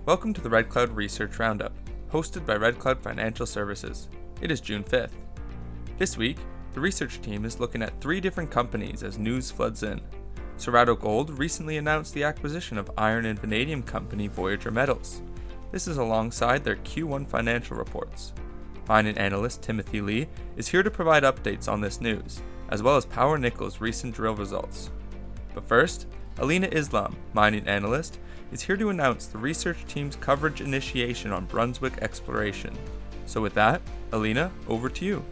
Welcome to the Red Cloud Research Roundup, hosted by Red Cloud Financial Services. It is June 5th. This week, the research team is looking at 3 different companies as news floods in. Cerrado Gold recently announced the acquisition of iron and vanadium company Voyager Metals. This is alongside their Q1 financial reports. Mining analyst Tim Lee is here to provide updates on this news, as well as Power Nickel's recent drill results. But first, Alina, mining analyst, is here to announce the research team's coverage initiation on Brunswick Exploration. So with that, Alina, over to you.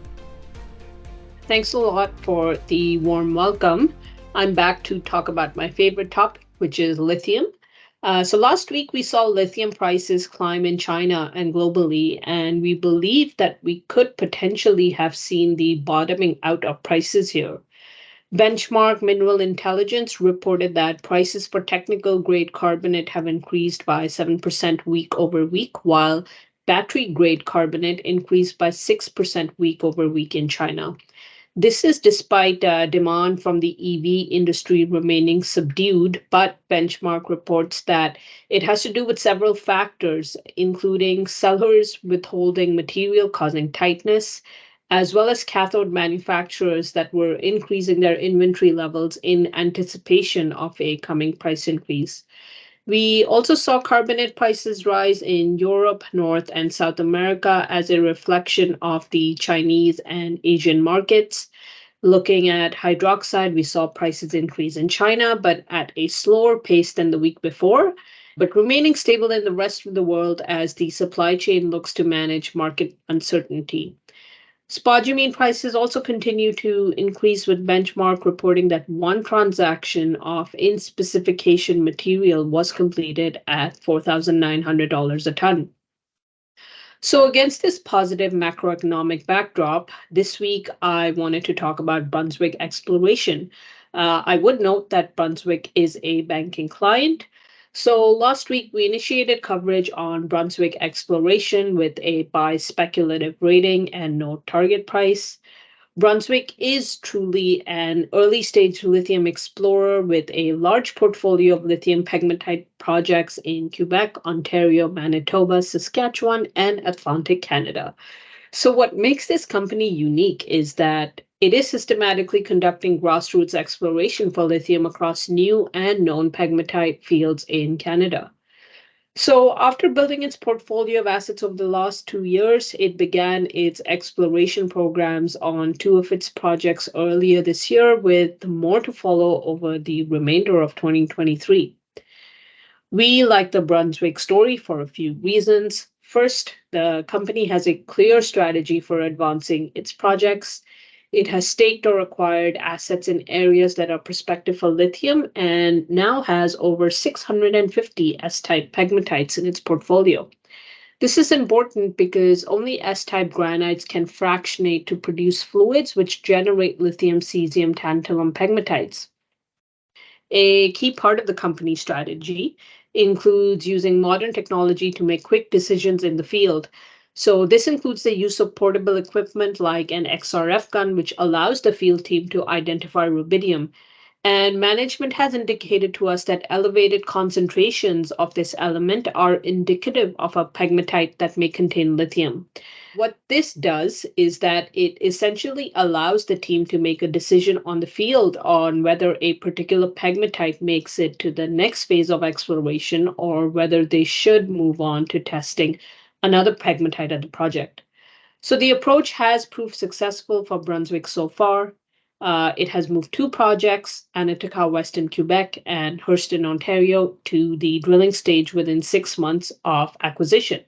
Thanks a lot for the warm welcome. I'm back to talk about my favorite topic, which is lithium. So last week we saw lithium prices climb in China and globally, and we believe that we could potentially have seen the bottoming out of prices here. Benchmark Mineral Intelligence reported that prices for technical grade carbonate have increased by 7% week over week, while battery grade carbonate increased by 6% week over week in China. This is despite demand from the EV industry remaining subdued, but Benchmark reports that it has to do with several factors, including sellers withholding material causing tightness, as well as cathode manufacturers that were increasing their inventory levels in anticipation of a coming price increase. We also saw carbonate prices rise in Europe, North and South America as a reflection of the Chinese and Asian markets. Looking at hydroxide, we saw prices increase in China, but at a slower pace than the week before, but remaining stable in the rest of the world as the supply chain looks to manage market uncertainty. Spodumene prices also continue to increase, with Benchmark reporting that one transaction of in-specification material was completed at $4,900 a ton. So against this positive macroeconomic backdrop, this week I wanted to talk about Brunswick Exploration. I would note that Brunswick is a banking client. So last week, we initiated coverage on Brunswick Exploration with a buy speculative rating and no target price. Brunswick is truly an early-stage lithium explorer with a large portfolio of lithium pegmatite projects in Quebec, Ontario, Manitoba, Saskatchewan, and Atlantic Canada. So what makes this company unique is that it is systematically conducting grassroots exploration for lithium across new and known pegmatite fields in Canada. So after building its portfolio of assets over the last 2 years, it began its exploration programs on 2 of its projects earlier this year, with more to follow over the remainder of 2023. We like the Brunswick story for a few reasons. First, the company has a clear strategy for advancing its projects. It has staked or acquired assets in areas that are prospective for lithium and now has over 650 S-type pegmatites in its portfolio. This is important because only S-type granites can fractionate to produce fluids which generate lithium, cesium, tantalum pegmatites. A key part of the company's strategy includes using modern technology to make quick decisions in the field. So this includes the use of portable equipment like an XRF gun, which allows the field team to identify rubidium. And management has indicated to us that elevated concentrations of this element are indicative of a pegmatite that may contain lithium. What this does is that it essentially allows the team to make a decision on the field on whether a particular pegmatite makes it to the next phase of exploration or whether they should move on to testing another pegmatite at the project. So the approach has proved successful for Brunswick so far. It has moved 2 projects, Anatica West in Quebec and Hurston, Ontario, to the drilling stage within 6 months of acquisition.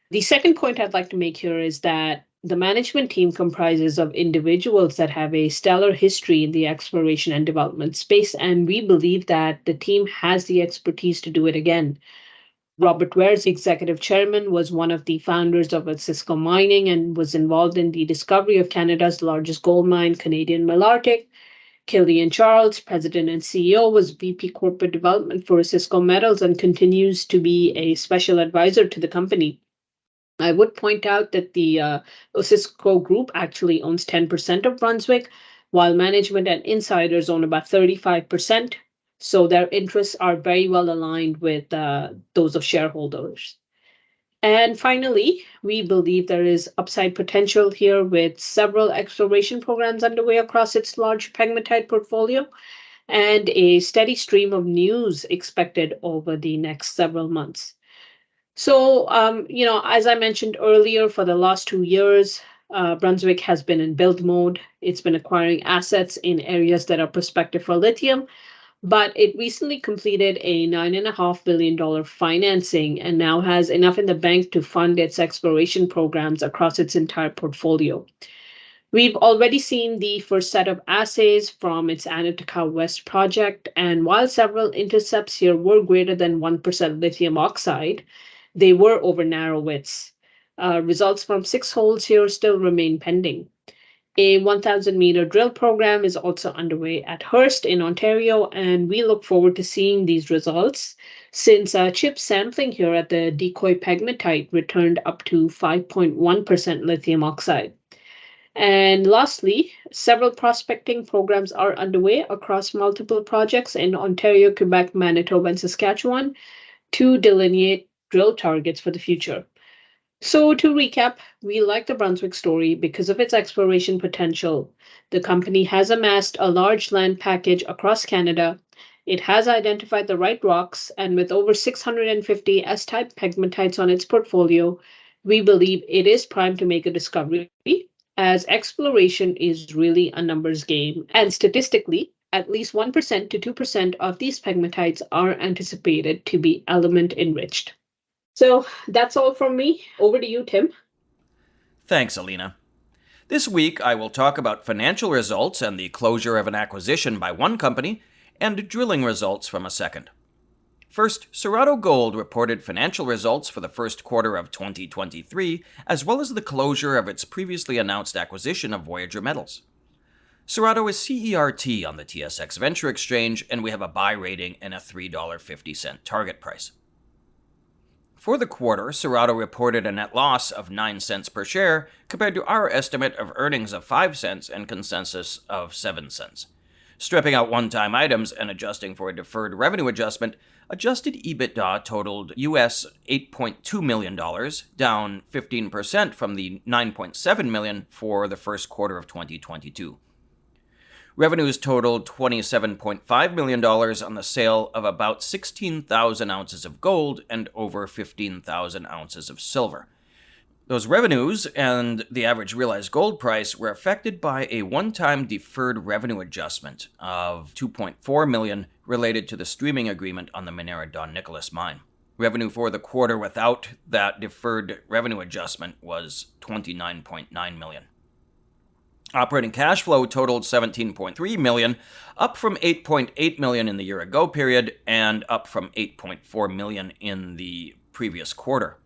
The second point I'd like to make here is that the management team comprises of individuals that have a stellar history in the exploration and development space, and we believe that the team has the expertise to do it again. Robert Ware's executive chairman was one of the founders of Osisko Mining and was involved in the discovery of Canada's largest gold mine, Canadian Malartic. Killian Charles, president and CEO, was VP Corporate Development for Osisko Metals and continues to be a special advisor to the company. I would point out that the Osisko Group actually owns 10% of Brunswick, while management and insiders own about 35%. So their interests are very well aligned with those of shareholders. And finally, we believe there is upside potential here with several exploration programs underway across its large pegmatite portfolio and a steady stream of news expected over the next several months. So, as I mentioned earlier, for the last 2 years, Brunswick has been in build mode. It's been acquiring assets in areas that are prospective for lithium, but it recently completed a $9.5 billion financing and now has enough in the bank to fund its exploration programs across its entire portfolio. We've already seen the first set of assays from its Anataka West project, and while several intercepts here were greater than 1% lithium oxide, they were over narrow widths. Results from 6 holes here still remain pending. A 1,000-meter drill program is also underway at Hearst in Ontario, and we look forward to seeing these results since chip sampling here at the decoy pegmatite returned up to 5.1% lithium oxide. And lastly, several prospecting programs are underway across multiple projects in Ontario, Quebec, Manitoba, and Saskatchewan to delineate drill targets for the future. So, to recap, we like the Brunswick story because of its exploration potential. The company has amassed a large land package across Canada. It has identified the right rocks, and with over 650 S-type pegmatites on its portfolio, we believe it is primed to make a discovery, as exploration is really a numbers game. And statistically, at least 1% to 2% of these pegmatites are anticipated to be element enriched. So that's all from me. Over to you, Tim. Thanks, Alina. This week, I will talk about financial results and the closure of an acquisition by one company, and drilling results from a second. First, Cerrado Gold reported financial results for the first quarter of 2023, as well as the closure of its previously announced acquisition of Voyager Metals. Cerrado is CERT on the TSX Venture Exchange, and we have a buy rating and a $3.50 target price. For the quarter, Cerrado reported a net loss of 9 cents per share compared to our estimate of earnings of 5 cents and consensus of 7 cents. Stripping out one-time items and adjusting for a deferred revenue adjustment, adjusted EBITDA totaled US $8.2 million, down 15% from the $9.7 million for the first quarter of 2022. Revenues totaled $27.5 million on the sale of about 16,000 ounces of gold and over 15,000 ounces of silver. Those revenues and the average realized gold price were affected by a one-time deferred revenue adjustment of $2.4 million related to the streaming agreement on the Minera Don Nicolas mine. Revenue for the quarter without that deferred revenue adjustment was $29.9 million. Operating cash flow totaled $17.3 million, up from $8.8 million in the year-ago period and up from $8.4 million in the previous quarter.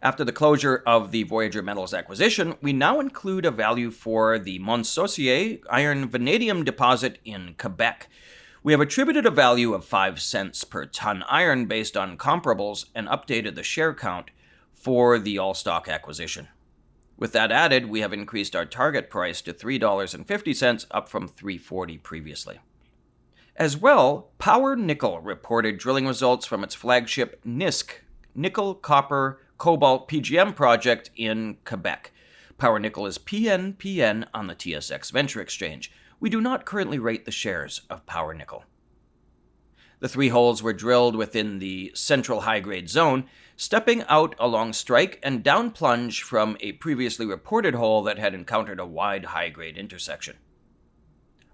After the closure of the Voyager Metals acquisition, we now include a value for the Mont Saucier iron vanadium deposit in Quebec. We have attributed a value of 5 cents per ton iron based on comparables and updated the share count for the all-stock acquisition. With that added, we have increased our target price to $3.50, up from $3.40 previously. As well, Power Nickel reported drilling results from its flagship NISC, Nickel, Copper, Cobalt PGM project in Quebec. Power Nickel is PNPN on the TSX Venture Exchange. We do not currently rate the shares of Power Nickel. The 3 holes were drilled within the central high-grade zone, stepping out along strike and down plunge from a previously reported hole that had encountered a wide high-grade intersection.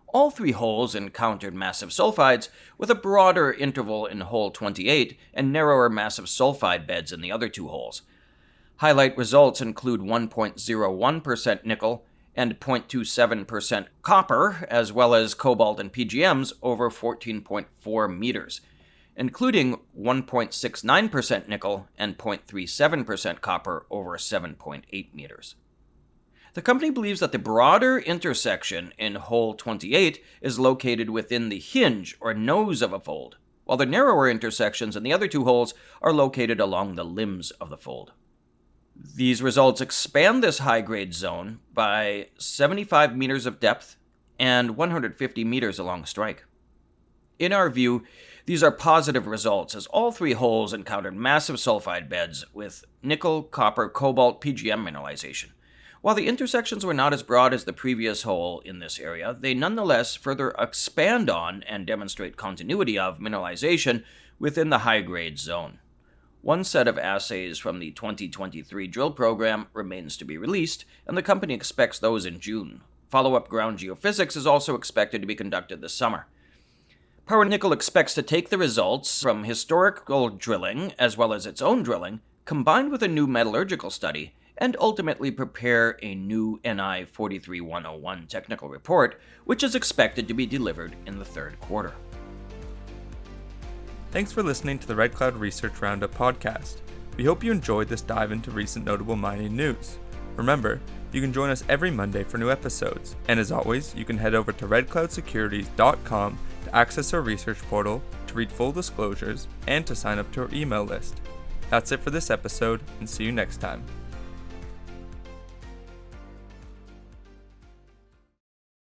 All 3 holes encountered massive sulfides, with a broader interval in hole 28 and narrower massive sulfide beds in the other 2 holes. Highlight results include 1.01% nickel and 0.27% copper, as well as cobalt and PGMs over 14.4 meters, including 1.69% nickel and 0.37% copper over 7.8 meters. The company believes that the broader intersection in hole 28 is located within the hinge or nose of a fold, while the narrower intersections in the other 2 holes are located along the limbs of the fold. These results expand this high-grade zone by 75 meters of depth and 150 meters along strike. In our view, these are positive results as all three holes encountered massive sulfide beds with nickel, copper, cobalt, PGM mineralization. While the intersections were not as broad as the previous hole in this area, they nonetheless further expand on and demonstrate continuity of mineralization within the high-grade zone. One set of assays from the 2023 drill program remains to be released, and the company expects those in June. Follow-up ground geophysics is also expected to be conducted this summer. Power Nickel expects to take the results from historical drilling, as well as its own drilling, combined with a new metallurgical study, and ultimately prepare a new NI 43101 technical report, which is expected to be delivered in the third quarter. Thanks for listening to the Red Cloud Research Roundup podcast. We hope you enjoyed this dive into recent notable mining news. Remember, you can join us every Monday for new episodes, and as always, you can head over to redcloudsecurities.com to access our research portal, to read full disclosures, and to sign up to our email list. That's it for this episode, and see you next time.